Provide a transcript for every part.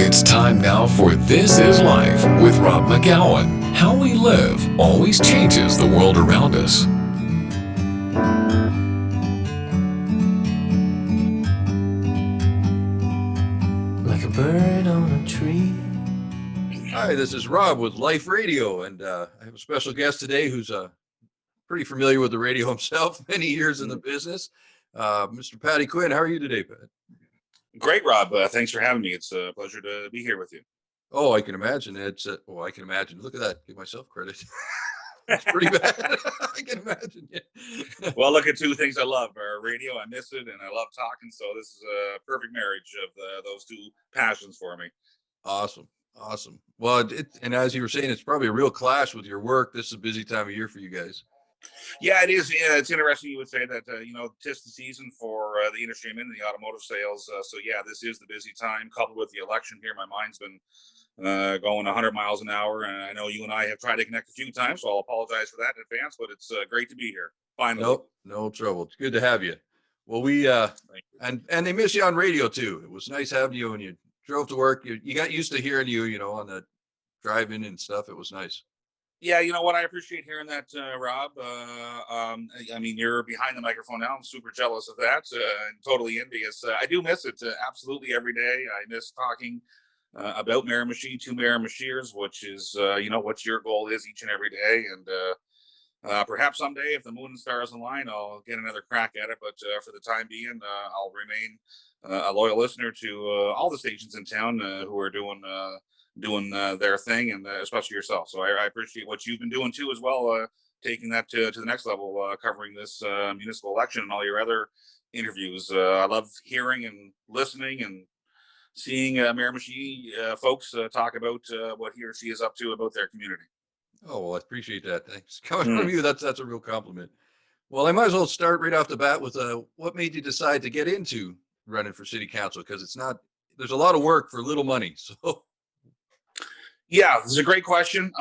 It's time now for This Is Life with Rob McGowan. How we live always changes the world around us. Like a bird on a tree. Hi, this is Rob with Life Radio, and I have a special guest today who's pretty familiar with the radio himself, many years in the business. Mr. Paddy Quinn, how are you today, Pat? Great, Rob. Thanks for having me. It's a pleasure to be here with you. Oh, I can imagine. I can imagine. Look at that. Give myself credit. It's pretty bad. I can imagine. Yeah. Well, look at two things I love: radio, I miss it, and I love talking. So this is a perfect marriage of those two passions for me. Awesome. Well, and as you were saying, it's probably a real clash with your work. This is a busy time of year for you guys. Yeah, it is. Yeah, it's interesting you would say that. Tis the season for the industry I'm in, the automotive sales. So yeah, this is the busy time, coupled with the election here. My mind's been going 100 miles an hour, and I know you and I have tried to connect a few times, so I'll apologize for that in advance. But it's great to be here. Finally. Nope, no trouble. It's good to have you. Well, we and they miss you on radio too. It was nice having you when you drove to work. You got used to hearing you, on the drive-in and stuff. It was nice. Yeah, you know what? I appreciate hearing that, Rob. I mean, you're behind the microphone now. I'm super jealous of that and totally envious. I do miss it absolutely every day. I miss talking about Miramichi to Miramichiers, which is, what your goal is each and every day. And perhaps someday, if the moon and stars align, I'll get another crack at it. But for the time being, I'll remain a loyal listener to all the stations in town who are doing their thing, and especially yourself. So I appreciate what you've been doing too as well, taking that to the next level, covering this municipal election and all your other interviews. I love hearing and listening and seeing Miramichi folks talk about what he or she is up to about their community. Oh, well, I appreciate that. Thanks. Coming from you, that's a real compliment. Well, I might as well start right off the bat with what made you decide to get into running for city council? Because there's a lot of work for little money. So Yeah, this is a great question.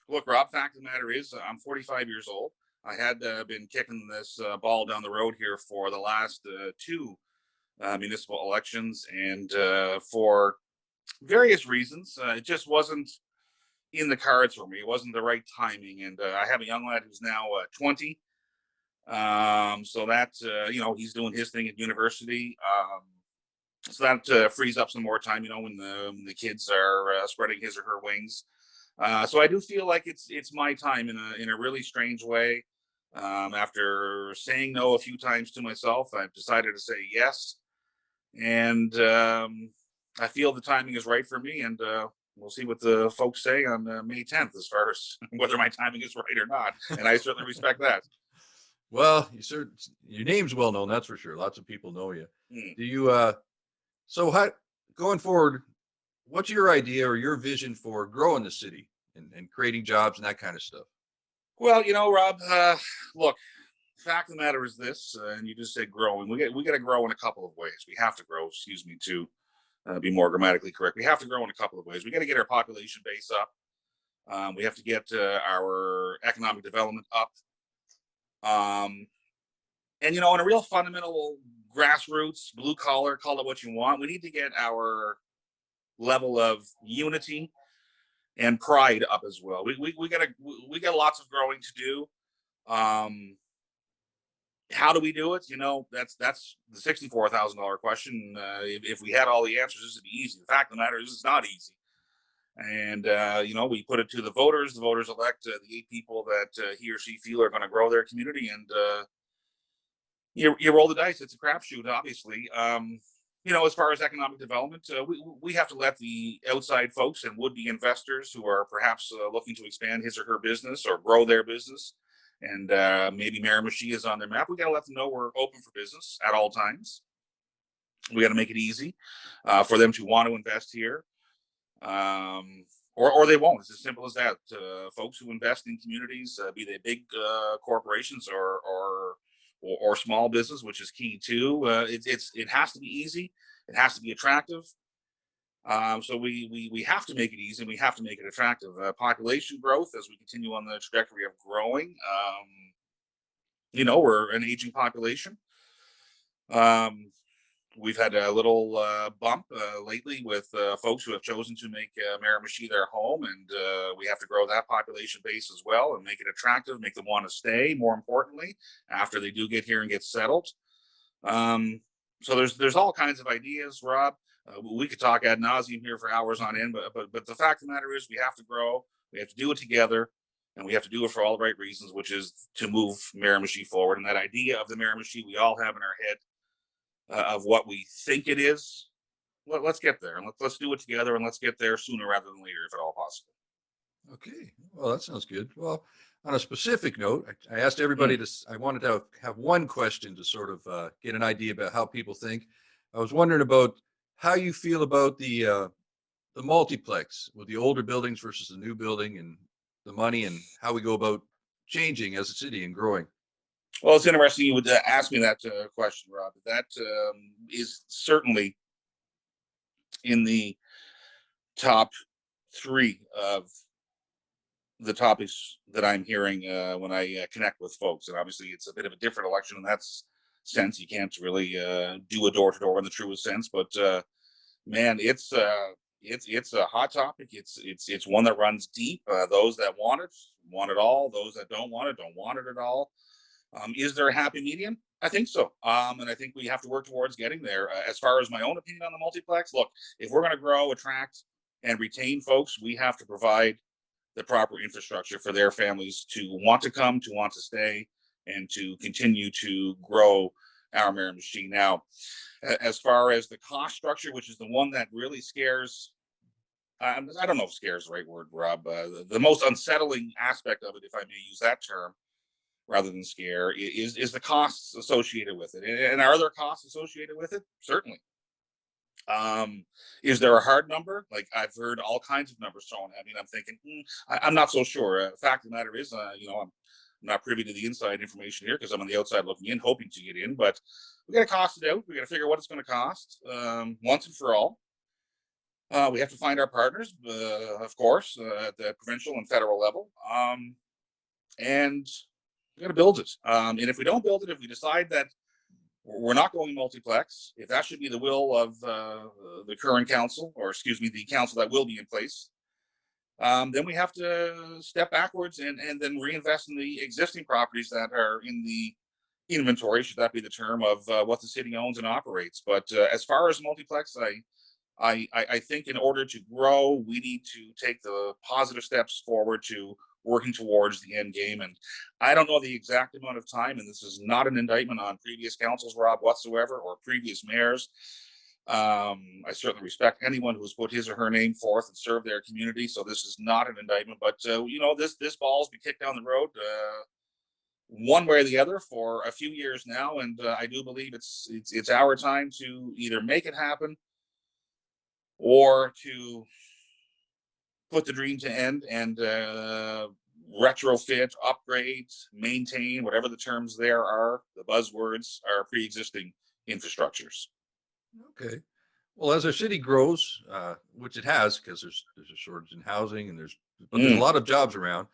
Look, Rob, fact of the matter is I'm 45 years old. I had been kicking this ball down the road here for the last two municipal elections, and for various reasons, it just wasn't in the cards for me. It wasn't the right timing, and I have a young lad who's now 20. So that, he's doing his thing at university. So that frees up some more time, when the kids are spreading his or her wings. So I do feel like it's my time in a really strange way. After saying no a few times to myself, I've decided to say yes, and I feel the timing is right for me. And we'll see what the folks say on May 10th as far as whether my timing is right or not. And I certainly respect that. well, your name's well known, that's for sure. Lots of people know you. Do you so how going forward, what's your idea or your vision for growing the city and creating jobs and that kind of stuff? Well, Rob, look, fact of the matter is this, and you just said growing. We got to grow in a couple of ways. We have to grow, to be more grammatically correct. We have to grow in a couple of ways. We got to get our population base up. We have to get our economic development up. And in a real fundamental grassroots, blue collar, call it what you want, we need to get our level of unity and pride up as well. We got lots of growing to do. How do we do it? That's the $64,000 question. If we had all the answers, this would be easy. The fact of the matter is, it's not easy. And we put it to the voters. The voters elect the 8 people that he or she feel are going to grow their community, and you roll the dice. It's a crapshoot, obviously. As far as economic development, we have to let the outside folks and would-be investors who are perhaps looking to expand his or her business or grow their business, and maybe Miramichi is on their map. We got to let them know we're open for business at all times. We got to make it easy for them to want to invest here, or they won't. It's as simple as that. Folks who invest in communities, be they big corporations or small business, which is key too. It has to be easy. It has to be attractive. So we have to make it easy, and we have to make it attractive. Population growth, as we continue on the trajectory of growing. We're an aging population. we've had a little bump lately with folks who have chosen to make Miramichi their home, and we have to grow that population base as well and make it attractive, make them want to stay. More importantly, after they do get here and get settled. So there's all kinds of ideas, Rob. We could talk ad nauseum here for hours on end, but the fact of the matter is, we have to grow. We have to do it together, and we have to do it for all the right reasons, which is to move Miramichi forward. And that idea of the Miramichi we all have in our head, of what we think it is. Let's get there, and let's do it together, and let's get there sooner rather than later, if at all possible. Okay. Well, that sounds good. Well, on a specific note, I asked everybody I wanted to have one question to sort of get an idea about how people think. I was wondering about how you feel about the multiplex with the older buildings versus the new building, and the money, and how we go about changing as a city and growing. Well, it's interesting you would ask me that question, Rob. That is certainly in the top three of the topics that I'm hearing when I connect with folks. And obviously, it's a bit of a different election in that sense. You can't really do a door to door in the truest sense, but man, it's a hot topic. It's one that runs deep. Those that want it all. Those that don't want it at all. Is there a happy medium? I think so. And I think we have to work towards getting there. As far as my own opinion on the multiplex, look, if we're going to grow, attract, and retain folks, we have to provide the proper infrastructure for their families to want to come, to want to stay, and to continue to grow our Miramichi. Now, as far as the cost structure, which is the one that really scares, I don't know if scare is the right word, Rob, the most unsettling aspect of it, if I may use that term, rather than scare, is the costs associated with it. And are there costs associated with it? Certainly. Is there a hard number? Like, I've heard all kinds of numbers thrown at me, and I'm thinking, I'm not so sure. Fact of the matter is, I'm not privy to the inside information here because I'm on the outside looking in, hoping to get in. But we got to cost it out. We got to figure out what it's going to cost once and for all. We have to find our partners, of course, at the provincial and federal level, and we got to build it. And if we don't build it, if we decide that we're not going multiplex, if that should be the will of the current council, or excuse me, the council that will be in place, then we have to step backwards and then reinvest in the existing properties that are in the inventory, should that be the term, of what the city owns and operates. But as far as multiplex, I think in order to grow, we need to take the positive steps forward to working towards the end game. And I don't know the exact amount of time, and this is not an indictment on previous councils, Rob, whatsoever, or previous mayors. I certainly respect anyone who's put his or her name forth and served their community, so this is not an indictment. But this ball's been kicked down the road one way or the other for a few years now, and I do believe it's our time to either make it happen or to put the dream to end and retrofit, upgrade, maintain, whatever the terms there are, the buzzwords, are pre-existing infrastructures. Okay. Well, as our city grows, which it has, because there's a shortage in housing, and there's a lot of jobs around.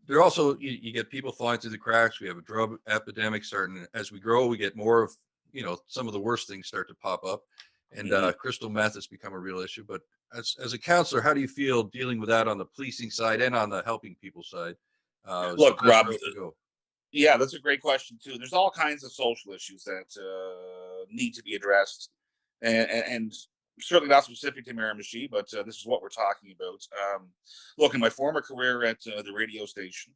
There also, you get people falling through the cracks. We have a drug epidemic starting. As we grow, we get more of, some of the worst things start to pop up, and crystal meth has become a real issue. But as a counselor, how do you feel dealing with that on the policing side and on the helping people side? Look, Rob, yeah, that's a great question too. There's all kinds of social issues that need to be addressed, and certainly not specific to Miramichi, but this is what we're talking about. Look, in my former career at the radio station,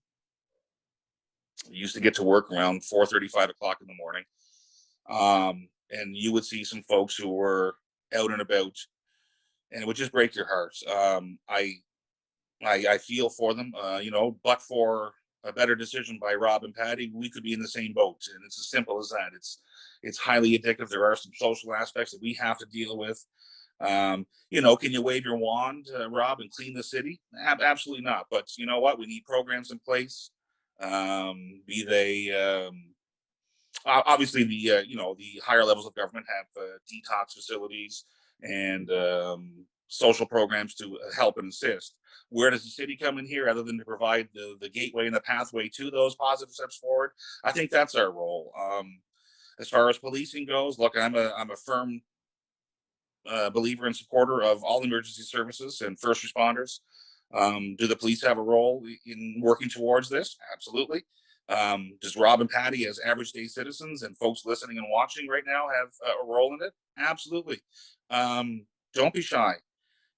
I used to get to work around 4:30, 5 o'clock in the morning, and you would see some folks who were out and about, and it would just break your heart. I feel for them, but for a better decision by Rob and Paddy, we could be in the same boat, and it's as simple as that. It's highly addictive. There are some social aspects that we have to deal with. Can you wave your wand, Rob, and clean the city? Absolutely not. But you know what? We need programs in place. Be they obviously the higher levels of government have detox facilities and social programs to help and assist. Where does the city come in here, other than to provide the gateway and the pathway to those positive steps forward? I think that's our role. As far as policing goes, look, I'm a firm believer and supporter of all emergency services and first responders. Do the police have a role in working towards this? Absolutely. Does Rob and Paddy, as average day citizens and folks listening and watching right now, have a role in it? Absolutely. Don't be shy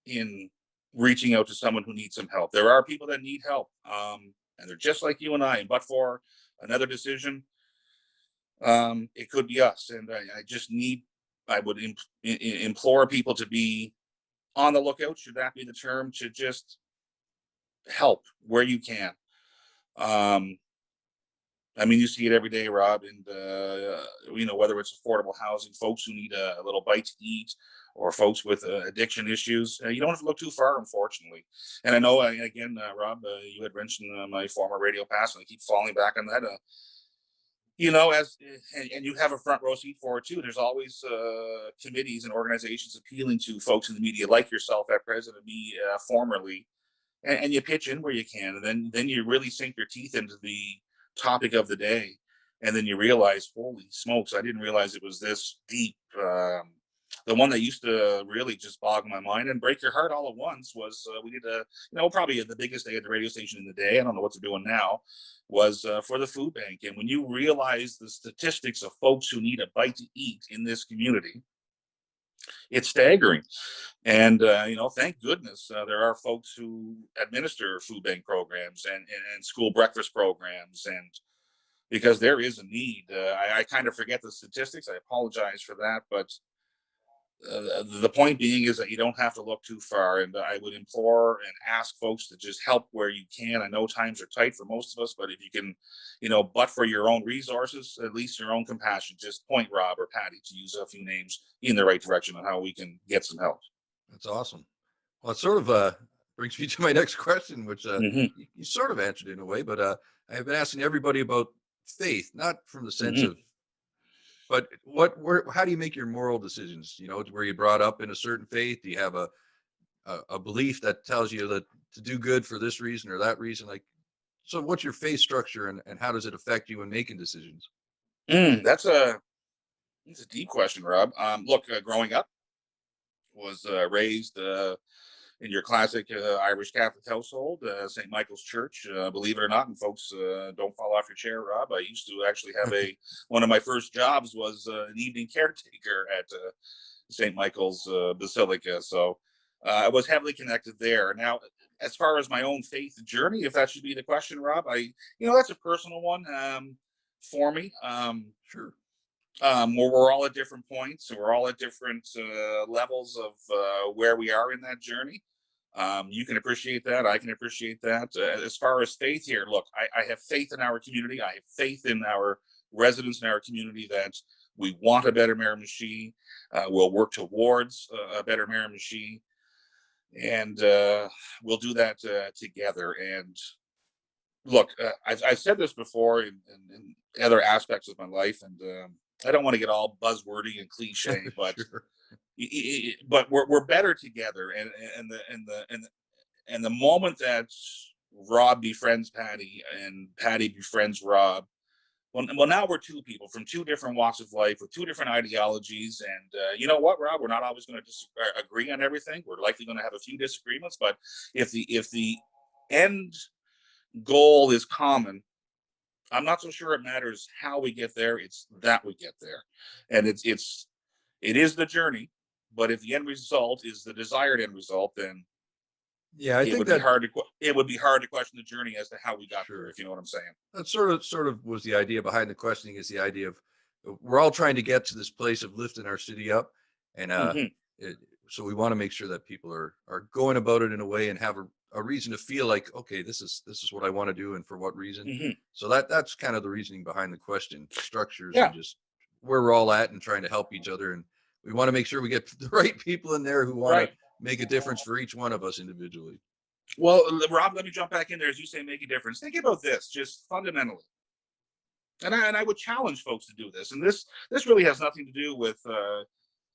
in reaching out to someone who needs some help. There are people that need help, and they're just like you and I. And but for another decision, it could be us. And I would implore people to be on the lookout, should that be the term, to just help where you can. I mean, you see it every day, Rob, and whether it's affordable housing, folks who need a little bite to eat, or folks with addiction issues. You don't have to look too far, unfortunately. And I know, again, Rob, you had mentioned my former radio past, and I keep falling back on that. And you have a front row seat for it too. There's always committees and organizations appealing to folks in the media like yourself at present, and me formerly, and you pitch in where you can, and then you really sink your teeth into the topic of the day, and then you realize, holy smokes, I didn't realize it was this deep. The one that used to really just bog my mind and break your heart all at once was we did probably the biggest day at the radio station in the day. I don't know what they're doing now. Was for the food bank, and when you realize the statistics of folks who need a bite to eat in this community, it's staggering. And thank goodness there are folks who administer food bank programs and school breakfast programs, and because there is a need. I kind of forget the statistics. I apologize for that, but the point being is that you don't have to look too far, and I would implore and ask folks to just help where you can. I know times are tight for most of us, but if you can, but for your own resources, at least your own compassion, just point Rob or Paddy, to use a few names, in the right direction on how we can get some help. That's awesome. Well, it sort of brings me to my next question, which Mhm. you sort of answered in a way, but I have been asking everybody about faith, not from the sense Mhm. of, but how do you make your moral decisions? Were you brought up in a certain faith? Do you have a belief that tells you that to do good for this reason or that reason? Like, so what's your faith structure, and how does it affect you in making decisions? That's a deep question, Rob. Look, growing up, was raised in your classic Irish Catholic household, St. Michael's Church. Believe it or not, and folks, don't fall off your chair, Rob. I used to actually have one of my first jobs was an evening caretaker at St. Michael's Basilica. So I was heavily connected there. Now, as far as my own faith journey, if that should be the question, Rob, that's a personal one for me. Sure. We're all at different points, and we're all at different levels of where we are in that journey. You can appreciate that. I can appreciate that. As far as faith here, look, I have faith in our community. I have faith in our residents in our community that we want a better Miramichi. We'll work towards a better Miramichi, and we'll do that together. And look, I've said this before in other aspects of my life, and I don't want to get all buzzwordy and cliche, but Sure. but we're better together, and the moment that Rob befriends Paddy and Paddy befriends Rob, well, now we're two people from two different walks of life with two different ideologies, and you know what, Rob, we're not always going to agree on everything. We're likely going to have a few disagreements, but if the end goal is common, I'm not so sure it matters how we get there. It's that we get there, and it is the journey. But if the end result is the desired end result, then Yeah, I it think would be that hard to question the journey as to how we got there. sure. If you know what I'm saying. That sort of was the idea behind the questioning, is the idea of we're all trying to get to this place of lifting our city up, and Hmm. so we want to make sure that people are going about it in a way and have a reason to feel like, okay, this is what I want to do and for what reason. Hmm. So that's kind of the reasoning behind the question structures, Yeah. and just where we're all at and trying to help each other, and we want to make sure we get the right people in there who want to Right. make a difference for each one of us individually. Well, Rob, let me jump back in there as you say, make a difference. Think about this, just fundamentally, and I would challenge folks to do this. And this really has nothing to do with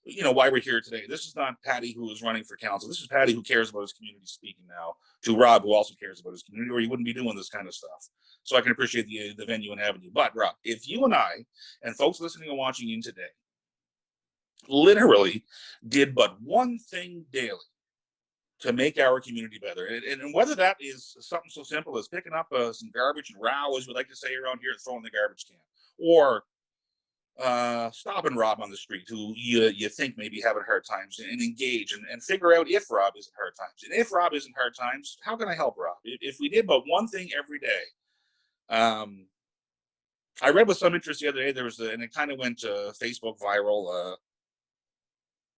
why we're here today. This is not Paddy who is running for council. This is Paddy who cares about his community speaking now to Rob, who also cares about his community, or he wouldn't be doing this kind of stuff. So I can appreciate the venue and avenue. But Rob, if you and I and folks listening and watching in today literally did but one thing daily to make our community better, and whether that is something so simple as picking up some garbage and row, as we like to say around here, and throwing the garbage can, or stopping Rob on the street, who you think may be having hard times, and engage and figure out if Rob is in hard times. And if Rob is in hard times, how can I help Rob? If we did but one thing every day. I read with some interest the other day, and it kind of went Facebook viral.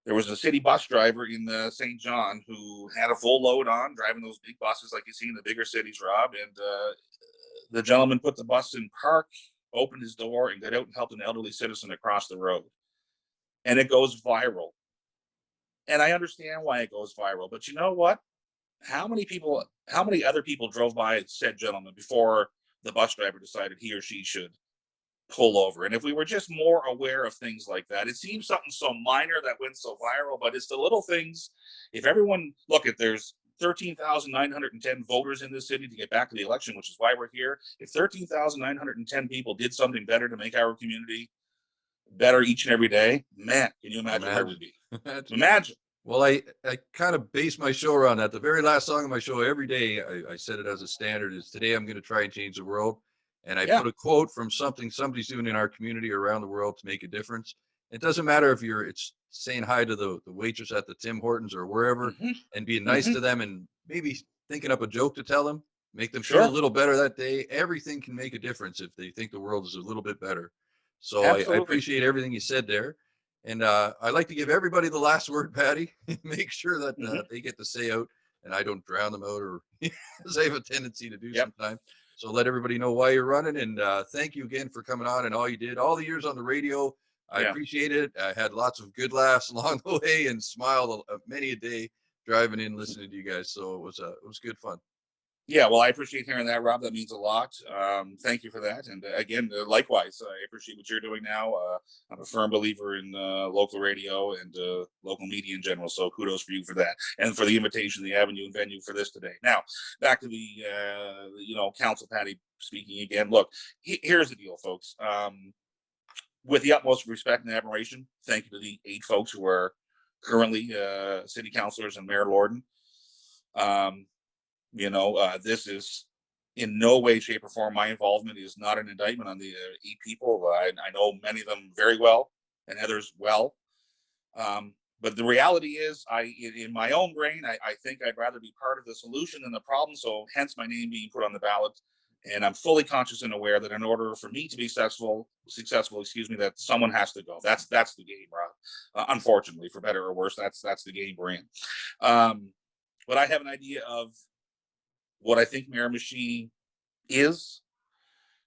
There was a city bus driver in St. John who had a full load on, driving those big buses like you see in the bigger cities, Rob. And the gentleman put the bus in park, opened his door, and got out and helped an elderly citizen across the road. And it goes viral. And I understand why it goes viral. But you know what? How many other people drove by said gentleman before the bus driver decided he or she should pull over? And if we were just more aware of things like that, it seems something so minor that went so viral, but it's the little things. If everyone, there's 13,910 voters in this city to get back to the election, which is why we're here. If 13,910 people did something better to make our community better each and every day, man, can you imagine where we'd be? Imagine. Well, I kind of base my show around that. The very last song of my show every day, I set it as a standard, is today I'm going to try and change the world. And I put a quote from something somebody's doing in our community around the world to make a difference. It doesn't matter if it's saying hi to the waitress at the Tim Hortons or wherever, and being nice to them, and maybe thinking up a joke to tell them, make them feel a little better that day. Everything can make a difference if they think the world is a little bit better. So I appreciate everything you said there. And I like to give everybody the last word, Paddy. Make sure that they get to say out, and I don't drown them out, or as I have a tendency to do sometimes. So let everybody know why you're running. And thank you again for coming on and all you did, all the years on the radio. I appreciate it. I had lots of good laughs along the way and smiled many a day driving in, listening to you guys. So it was good fun. Yeah, well, I appreciate hearing that, Rob. That means a lot. Thank you for that. And again, likewise, I appreciate what you're doing now. I'm a firm believer in local radio and local media in general. So kudos for you for that, and for the invitation, the avenue and venue for this today. Now, back to the Council Paddy speaking again. Look, here's the deal, folks. With the utmost respect and admiration, thank you to the 8 folks who are currently city councilors and Mayor Lorden. This is in no way, shape, or form. My involvement is not an indictment on the 8 people. I know many of them very well, and others well. But the reality is, in my own brain, I think I'd rather be part of the solution than the problem. So hence my name being put on the ballot. And I'm fully conscious and aware that in order for me to be successful, that someone has to go. That's the game, Rob. Unfortunately, for better or worse, that's the game we're in. But I have an idea of what I think Mayor Machine is,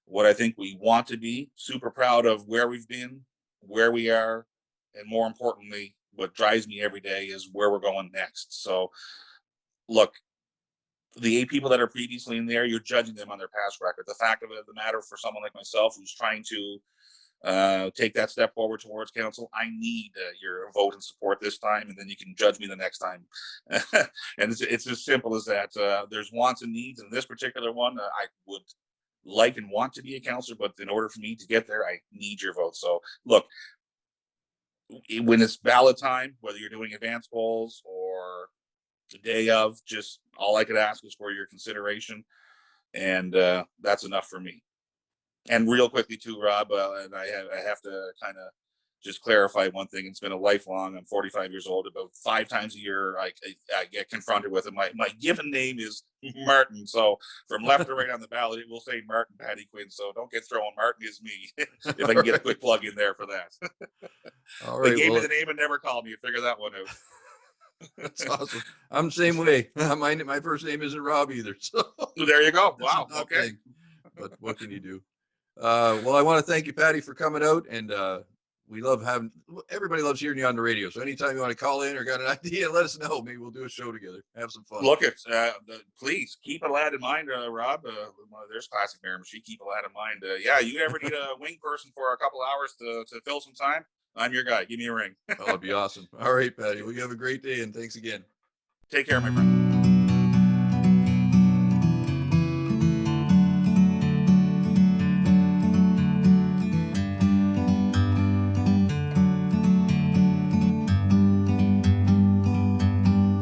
what I think we want to be. Super proud of where we've been, where we are, and more importantly, what drives me every day is where we're going next. So, look, the 8 people that are previously in there, you're judging them on their past record. The fact of the matter, for someone like myself who's trying to take that step forward towards council, I need your vote and support this time, and then you can judge me the next time. And it's as simple as that. There's wants and needs, and this particular one, I would like and want to be a councilor, but in order for me to get there, I need your vote. So look, when it's ballot time, whether you're doing advance polls or the day of, just all I could ask is for your consideration, and that's enough for me. And real quickly too, Rob, and I have to kind of just clarify one thing. It's been a lifelong. I'm 45 years old. About 5 times a year, I get confronted with it. My given name is Martin. So from left to right on the ballot, it will say Martin Paddy Quinn. So don't get thrown. Martin is me. If I can get a quick plug in there for that. All right. They gave me the name and never called me. Figure that one out. That's awesome. I'm the same way. My first name isn't Rob either. So there you go. Wow. Okay. But what can you do? Well, I want to thank you, Paddy, for coming out, and we love everybody loves hearing you on the radio. So anytime you want to call in or got an idea, let us know. Maybe we'll do a show together. Have some fun. Look, please keep a lad in mind, Rob. There's classic Mayor Machine. Keep a lad in mind. You ever need a wing person for a couple hours to fill some time? I'm your guy. Give me a ring. Oh, that'd be awesome. All right, Paddy. Well, you have a great day, and thanks again. Take care, my friend.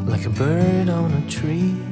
Like a bird on a tree.